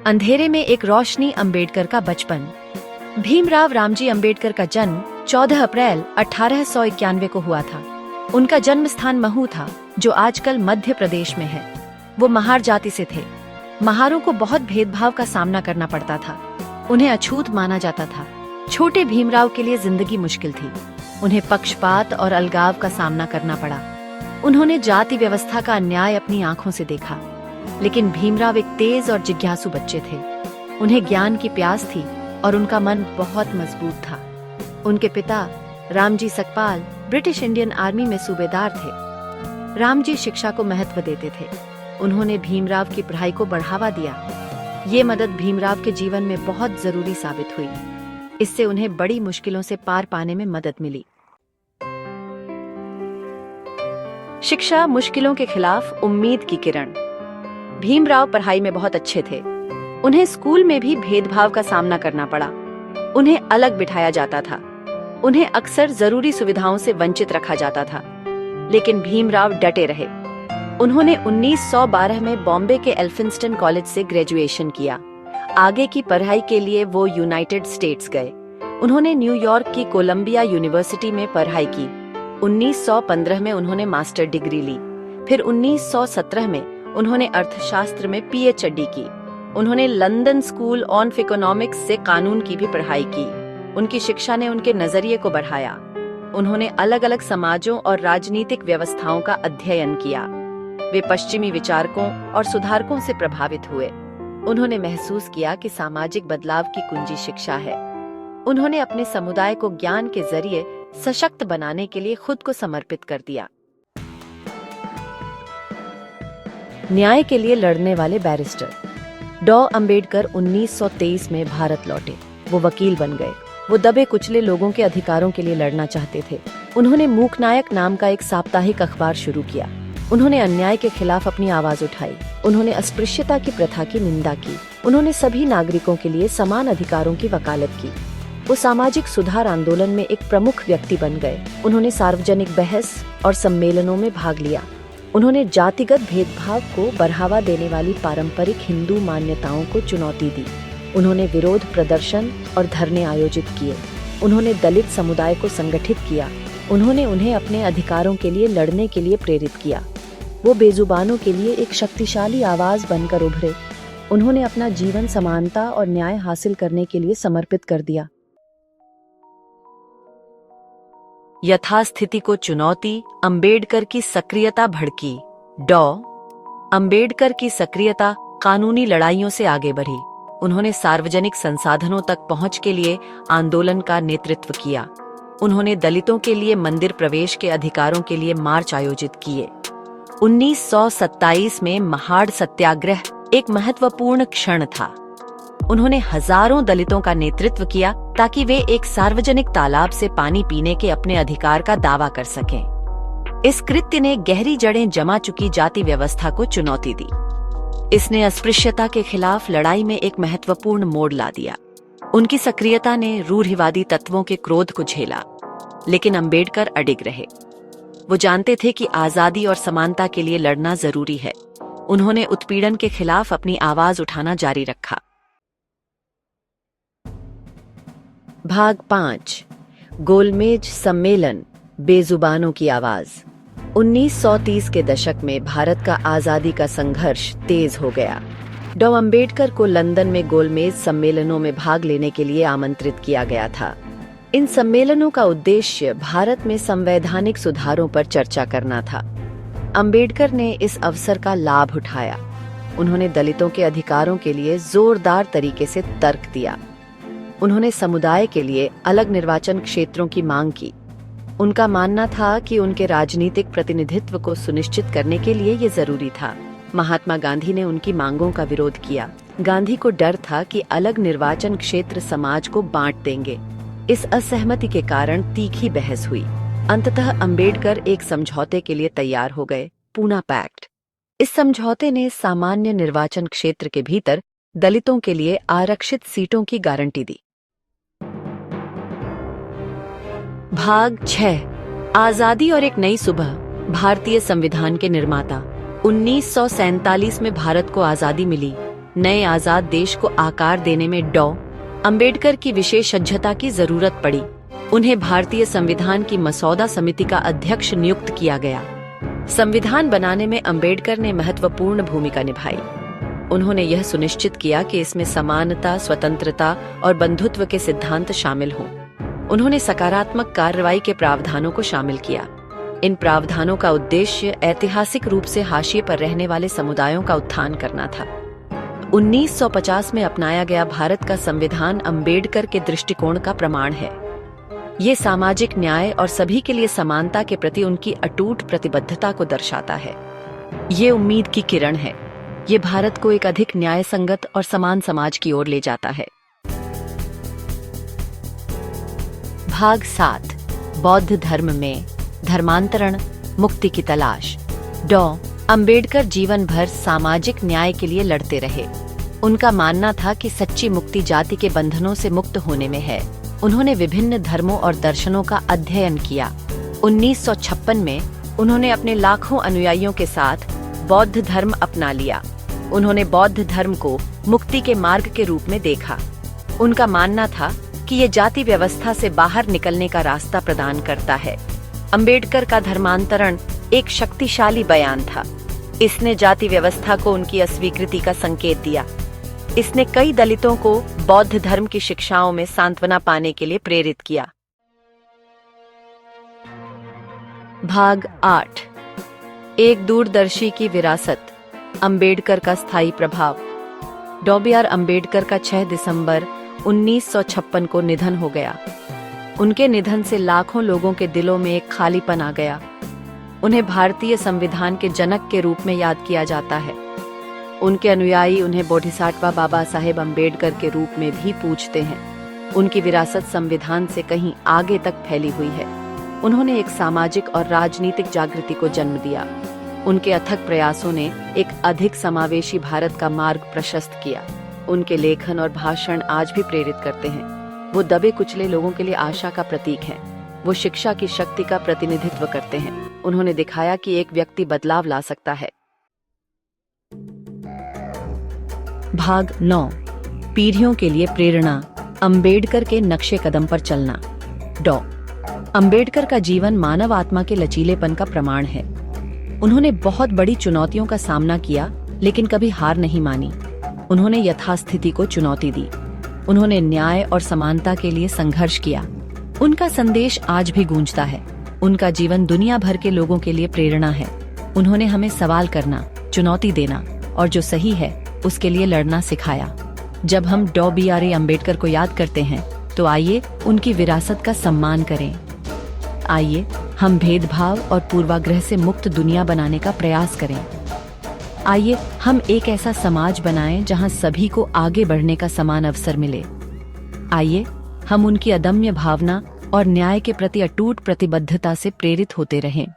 अंधेरे में एक रोशनी, अंबेडकर का बचपन। भीमराव रामजी अंबेडकर का जन्म 14 अप्रैल 1891 को हुआ था। उनका जन्म स्थान महू था, जो आजकल मध्य प्रदेश में है। वो महार जाति से थे। महारों को बहुत भेदभाव का सामना करना पड़ता था। उन्हें अछूत माना जाता था। छोटे भीमराव के लिए जिंदगी मुश्किल थी। उन्हें पक्षपात और अलगाव का सामना करना पड़ा। उन्होंने जाति व्यवस्था का अन्याय अपनी आंखों से देखा। लेकिन भीमराव एक तेज और जिज्ञासु बच्चे थे। उन्हें ज्ञान की प्यास थी और उनका मन बहुत मजबूत था। उनके पिता Ramji Sakpal British Indian army में सूबेदार थे। रामजी शिक्षा को महत्व देते थे। उन्होंने भीमराव की पढ़ाई को बढ़ावा दिया। ये मदद भीमराव के जीवन में बहुत जरूरी साबित हुई। इससे उन्हें बड़ी मुश्किलों से पार पाने में मदद मिली। शिक्षा मुश्किलों के खिलाफ उम्मीद की किरण। भीमराव पढ़ाई में बहुत अच्छे थे। उन्हें स्कूल में भी भेदभाव का सामना करना पड़ा। उन्हें अलग बिठाया जाता था। उन्हें अक्सर जरूरी सुविधाओं से वंचित रखा जाता था। लेकिन भीमराव डटे रहे। उन्होंने 1912 में बॉम्बे के एल्फिंस्टन कॉलेज से ग्रेजुएशन किया। आगे की पढ़ाई के लिए वो यूनाइटेड स्टेट्स गए। उन्होंने न्यूयॉर्क की कोलंबिया यूनिवर्सिटी में पढ़ाई की। 1915 में उन्होंने मास्टर डिग्री ली। फिर 1917 में उन्होंने अर्थशास्त्र में पीएचडी की। उन्होंने लंदन स्कूल ऑफ इकोनॉमिक्स से कानून की भी पढ़ाई की। उनकी शिक्षा ने उनके नजरिए को बढ़ाया। उन्होंने अलग अलग समाजों और राजनीतिक व्यवस्थाओं का अध्ययन किया। वे पश्चिमी विचारकों और सुधारकों से प्रभावित हुए। उन्होंने महसूस किया कि सामाजिक बदलाव की कुंजी शिक्षा है। उन्होंने अपने समुदाय को ज्ञान के जरिए सशक्त बनाने के लिए खुद को समर्पित कर दिया। न्याय के लिए लड़ने वाले बैरिस्टर। डॉ अंबेडकर 1923 में भारत लौटे। वो वकील बन गए। वो दबे कुचले लोगों के अधिकारों के लिए लड़ना चाहते थे। उन्होंने मूकनायक नाम का एक साप्ताहिक अखबार शुरू किया। उन्होंने अन्याय के खिलाफ अपनी आवाज उठाई। उन्होंने अस्पृश्यता की प्रथा की निंदा की। उन्होंने सभी नागरिकों के लिए समान अधिकारों की वकालत की। वो सामाजिक सुधार आंदोलन में एक प्रमुख व्यक्ति बन गए। उन्होंने सार्वजनिक बहस और सम्मेलनों में भाग लिया। उन्होंने जातिगत भेदभाव को बढ़ावा देने वाली पारंपरिक हिंदू मान्यताओं को चुनौती दी। उन्होंने विरोध प्रदर्शन और धरने आयोजित किए। उन्होंने दलित समुदाय को संगठित किया। उन्होंने उन्हें अपने अधिकारों के लिए लड़ने के लिए प्रेरित किया। वो बेजुबानों के लिए एक शक्तिशाली आवाज बनकर उभरे। उन्होंने अपना जीवन समानता और न्याय हासिल करने के लिए समर्पित कर दिया। यथास्थिति को चुनौती, अंबेडकर की सक्रियता भड़की। डॉ अंबेडकर की सक्रियता कानूनी लड़ाइयों से आगे बढ़ी। उन्होंने सार्वजनिक संसाधनों तक पहुंच के लिए आंदोलन का नेतृत्व किया। उन्होंने दलितों के लिए मंदिर प्रवेश के अधिकारों के लिए मार्च आयोजित किए। 1927 में महाड़ सत्याग्रह एक महत्वपूर्ण क्षण था। उन्होंने हजारों दलितों का नेतृत्व किया ताकि वे एक सार्वजनिक तालाब से पानी पीने के अपने अधिकार का दावा कर सकें। इस कृत्य ने गहरी जड़ें जमा चुकी जाति व्यवस्था को चुनौती दी। इसने अस्पृश्यता के खिलाफ लड़ाई में एक महत्वपूर्ण मोड़ ला दिया। उनकी सक्रियता ने रूढ़िवादी तत्वों के क्रोध को झेला। लेकिन अंबेडकर अडिग रहे। वो जानते थे कि आजादी और समानता के लिए लड़ना जरूरी है। उन्होंने उत्पीड़न के खिलाफ अपनी आवाज उठाना जारी रखा। भाग 5। गोलमेज सम्मेलन, बेजुबानों की आवाज। 1930 के दशक में भारत का आजादी का संघर्ष तेज हो गया। डॉ अंबेडकर को लंदन में गोलमेज सम्मेलनों में भाग लेने के लिए आमंत्रित किया गया था। इन सम्मेलनों का उद्देश्य भारत में संवैधानिक सुधारों पर चर्चा करना था। अंबेडकर ने इस अवसर का लाभ उठाया। उन्होंने दलितों के अधिकारों के लिए जोरदार तरीके से तर्क दिया। उन्होंने समुदाय के लिए अलग निर्वाचन क्षेत्रों की मांग की। उनका मानना था कि उनके राजनीतिक प्रतिनिधित्व को सुनिश्चित करने के लिए ये जरूरी था। महात्मा गांधी ने उनकी मांगों का विरोध किया। गांधी को डर था कि अलग निर्वाचन क्षेत्र समाज को बांट देंगे। इस असहमति के कारण तीखी बहस हुई। अंततः अंबेडकर एक समझौते के लिए तैयार हो गए, पूना पैक्ट। इस समझौते ने सामान्य निर्वाचन क्षेत्र के भीतर दलितों के लिए आरक्षित सीटों की गारंटी दी। भाग 6। आजादी और एक नई सुबह, भारतीय संविधान के निर्माता। 1947 में भारत को आजादी मिली। नए आजाद देश को आकार देने में डॉ. अंबेडकर की विशेषज्ञता की जरूरत पड़ी। उन्हें भारतीय संविधान की मसौदा समिति का अध्यक्ष नियुक्त किया गया। संविधान बनाने में अंबेडकर ने महत्वपूर्ण भूमिका निभाई। उन्होंने यह सुनिश्चित किया कि इसमें समानता, स्वतंत्रता और बंधुत्व के सिद्धांत शामिल हों। उन्होंने सकारात्मक कार्रवाई के प्रावधानों को शामिल किया। इन प्रावधानों का उद्देश्य ऐतिहासिक रूप से हाशिए पर रहने वाले समुदायों का उत्थान करना था। 1950 में अपनाया गया भारत का संविधान अंबेडकर के दृष्टिकोण का प्रमाण है। ये सामाजिक न्याय और सभी के लिए समानता के प्रति उनकी अटूट प्रतिबद्धता को दर्शाता है। ये उम्मीद की किरण है। ये भारत को एक अधिक न्याय संगत और समान समाज की ओर ले जाता है। भाग 7 बौद्ध धर्म में धर्मांतरण, मुक्ति की तलाश। डॉ. अंबेडकर जीवन भर सामाजिक न्याय के लिए लड़ते रहे। उनका मानना था कि सच्ची मुक्ति जाति के बंधनों से मुक्त होने में है। उन्होंने विभिन्न धर्मों और दर्शनों का अध्ययन किया। 1956 में उन्होंने अपने लाखों अनुयायियों के साथ बौद्ध धर्म अपना लिया। उन्होंने बौद्ध धर्म को मुक्ति के मार्ग के रूप में देखा। उनका मानना था कि ये जाति व्यवस्था से बाहर निकलने का रास्ता प्रदान करता है। अंबेडकर का धर्मांतरण एक शक्तिशाली बयान था। इसने जाति व्यवस्था को उनकी अस्वीकृति का संकेत दिया। इसने कई दलितों को बौद्ध धर्म की शिक्षाओं में सांत्वना पाने के लिए प्रेरित किया। भाग 8 एक दूरदर्शी की विरासत, अंबेडकर का स्थायी प्रभाव। डॉ. बी. आर. अंबेडकर का 6 दिसंबर 1956 को निधन हो गया। उनके निधन से लाखों लोगों के दिलों में एक खालीपन आ गया। उन्हें भारतीय संविधान के जनक के रूप में याद किया जाता है। उनके अनुयायी उन्हें बोधिसत्व बाबा साहेब अंबेडकर के रूप में भी पूजते हैं। उनकी विरासत संविधान से कहीं आगे तक फैली हुई है। उन्होंने एक सामाजिक और राजनीतिक जागृति को जन्म दिया। उनके अथक प्रयासों ने एक अधिक समावेशी भारत का मार्ग प्रशस्त किया। उनके लेखन और भाषण आज भी प्रेरित करते हैं। वो दबे कुचले लोगों के लिए आशा का प्रतीक हैं। वो शिक्षा की शक्ति का प्रतिनिधित्व करते हैं। उन्होंने दिखाया कि एक व्यक्ति बदलाव ला सकता है। भाग 9 पीढ़ियों के लिए प्रेरणा, अंबेडकर के नक्शे कदम पर चलना। डॉ. अंबेडकर का जीवन मानव आत्मा के लचीलेपन का प्रमाण है। उन्होंने बहुत बड़ी चुनौतियों का सामना किया, लेकिन कभी हार नहीं मानी। उन्होंने यथास्थिति को चुनौती दी। उन्होंने न्याय और समानता के लिए संघर्ष किया। उनका संदेश आज भी गूंजता है। उनका जीवन दुनिया भर के लोगों के लिए प्रेरणा है। उन्होंने हमें सवाल करना, चुनौती देना और जो सही है उसके लिए लड़ना सिखाया। जब हम डॉ. बी. आर. अंबेडकर को याद करते हैं तो आइए उनकी विरासत का सम्मान करें। आइए हम भेदभाव और पूर्वाग्रह से मुक्त दुनिया बनाने का प्रयास करें। आइए हम एक ऐसा समाज बनाएं जहां सभी को आगे बढ़ने का समान अवसर मिले। आइए हम उनकी अदम्य भावना और न्याय के प्रति अटूट प्रतिबद्धता से प्रेरित होते रहें।